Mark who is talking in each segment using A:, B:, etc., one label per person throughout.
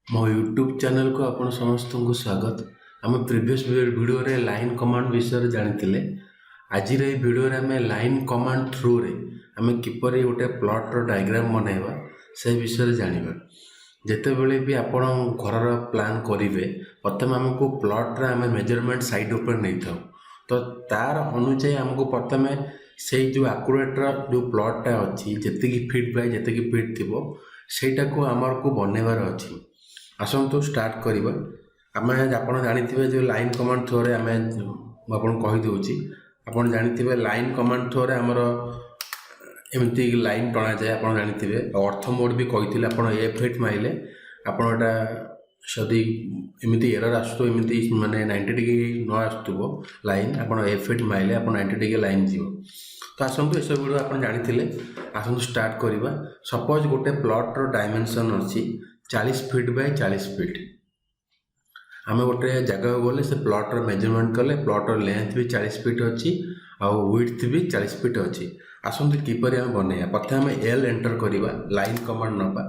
A: मो YouTube channel को आपण समस्त को स्वागत। आम प्रीवियस वीडियो रे लाइन कमांड विषय जानी आज वीडियो आम लाइन कमांड थ्रू रे आम किपर गोटे प्लॉट रो डायग्राम बनैबा से विषय जानिबा। जेतेबेले भी आपण घर प्लान करेंगे प्रथम आमको प्लॉट रे आम मेजरमेंट साइड ऊपर नहीं था तो तार अनुसार आमको प्रथम से जो आकुरेट जो प्लॉटा अच्छी जी फिट बाय जी फिट थी सेटा को आमर को बनैबार अच्छी। आसतु स्टार्ट करवा आम आप जानी जो लाइन कमांड थ्रो रे आम आपन कहीदे आप जानी लाइन कमांड थ्रो रे आमर एमती लाइन टणा जाए आप जानी अर्थ मोड भी कही आप F8 माइले आपटा जदि एमती एरर आसमती माने 90 डिग्री न आसो लाइन आप F8 माइले आप 90 डिग्री लाइन जीव। तो आसतु एसब वीडियो आप जानी आसतु स्टार्ट करवा। सपोज गोटे प्लॉट रो डायमेंशन अच्छी 40 फीट बाय 40 फीट आम गोटे जगह गले से प्लॉट रो मेजरमेंट कले प्लॉट रो लेंथ भी 40 फीट अच्छी आउ विड्थ भी 40 फीट अच्छी। आसतु किपर आम बनैया प्रथम आम एल एंटर करवा लाइन कमांड नवा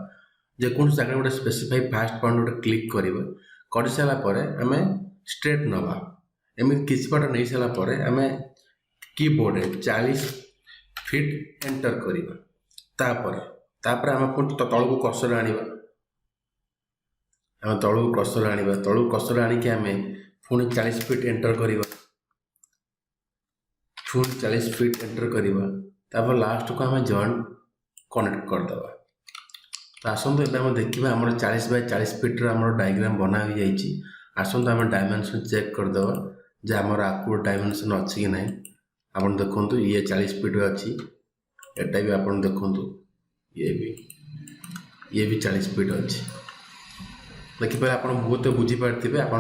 A: जेकोन जगह गोटे स्पेसिफाई फास्ट पॉइंट गोटे क्लिक करवा कर सारापर आम स्ट्रेट नवा एमती किसी बाट नहीं सारापर आम कीबोर्ड 40 फीट एंटर करवा आम तलू कर्सर आनिबा आम तलू कर्सर आनिबा तलू कर्सर आनिकी आम पुणी 40 फीट एंटर करवा पुणी 40 फीट एंटर करवा तापर लास्ट को आम जॉइंट कनेक्ट करदे। तो आसतु एम देखा आम 40 बाय 40 फीट आम डायग्राम बना हो जाइए। आसतु आम डायमेंशन चेक करदे जे आमर आकुरेट डायमेंशन अच्छी कि ना आप देखु ये 40 फीट अच्छी एटा भी आप देखु ये भी 40 फीट अच्छी देखिए आप बहुत बुझीपारे आप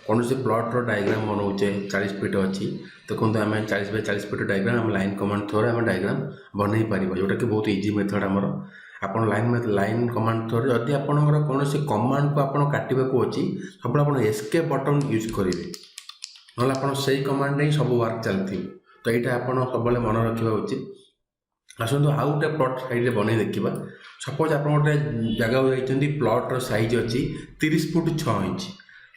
A: कौन से प्लॉट रो डायग्राम बनाऊे 40 फीट अच्छी देखो आम 40 बाय 40 फीट डायग्राम आम लाइन कमांड थ्रो आम डायग्राम बन पार जोटा कि बहुत इजी मेथड आमर आप लाइन कमांड थ्रो जदि आपंकर कौन से कमांड को आप काटवा अच्छी सब आप एस्केप बटन यूज करेंगे ना आप से कमांड ही सब वर्क चलती। तो यहाँ आप सब मन रखा उचित। आसतु आउ गोटे प्लॉट साइड बन देखा सपोज आप गोटे जगह जाइए प्लॉट रो साइज अच्छी 30 foot 6 inch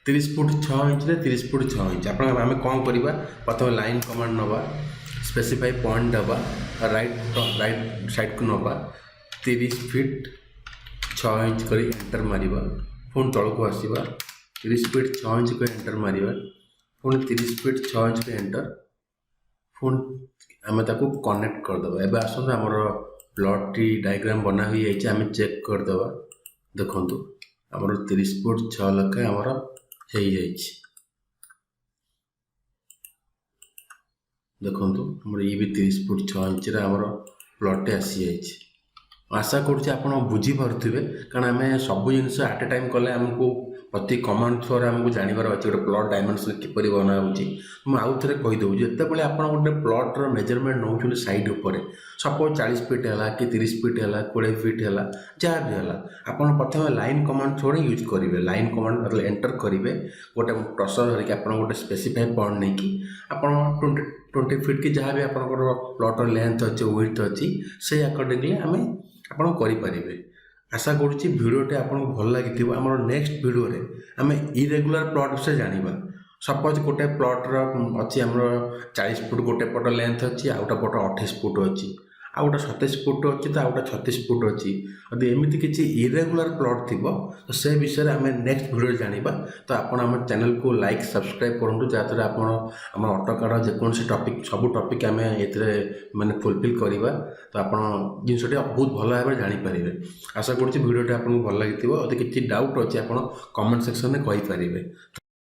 A: 30 foot 6 inch 30 foot 6 inch आप कौन करवा प्रथम लाइन कमांड नवा स्पेसिफाई पॉइंट दबा राइट साइड को नवा 30 फीट 6 इंच कर एंटर मारिबा पुणी तल को आसवा 30 फीट 6 इंच को एंटर मारिबा पुणी 30 फीट 6 इंच को एंटर पुणी आम ताको कनेक्ट करदे। एबे आसतु आमर प्लॉट टी डायग्राम बना हो जाइए आम चेक करदे देखु आमर 30 फुट 6 लखा आमर हो देखु आमर ये भी 30 फुट 6 इंच आमर प्लॉट आसी जाइए। आशा करुँचे आप बुझीपे कारण आम सब जिन आट ए टाइम कले आमको प्रति कमांड थ्रो आमको जानवर अच्छे गोटे प्लॉट डायमेंशन किपर बना मुझे आउ थे कहीदे जितेबाला आप गोटे प्लॉट रो मेजरमेंट नौ साइड उपर सपोज 40 फीट है कि 30 फीट है 20 फीट है जहाँ भी है आप प्रथम लाइन कमांड थ्रो यूज करेंगे लाइन कमांड मतलब एंटर करेंगे गोटे टसर धरिकी आप गोटे स्पेसिफाई पॉइंट नहीं कि आप 20 फीट की जहाँ भी आप प्लॉट लेंथ अच्छे विड्थ अच्छी से अकॉर्डिंगली आम आप करें। आशा करुँची भिडियोटे आपको भल लगी आम नेक्स्ट वीडियो रे आम इरेगुलर प्लॉट से जाना सपोज गोटे प्लॉट अच्छी आम 40 फुट गोटे पट लेंथ अच्छी आउटा पट 28 फुट अच्छी आ गोटे 27 फुट अच्छी तो आउटा 36 फुट अच्छी यदि एमती किसी इरेगुलर प्लॉट थी तो से विषय आम नेक्स्ट वीडियो जाना। तो आप आम चैनल को लाइक सब्सक्राइब करूँ जहाँद्वारा आप ऑटोकाड जेकोसी टॉपिक सब टॉपिक आम ये माने फुलफिल करवा। तो आप जिनसटी बहुत भल भाव में जानीपारे। आशा करुँची वीडियोटी आपको भल लगी यदि किसी डाउट अच्छी आप कमेंट सेक्शन में कहींपारे।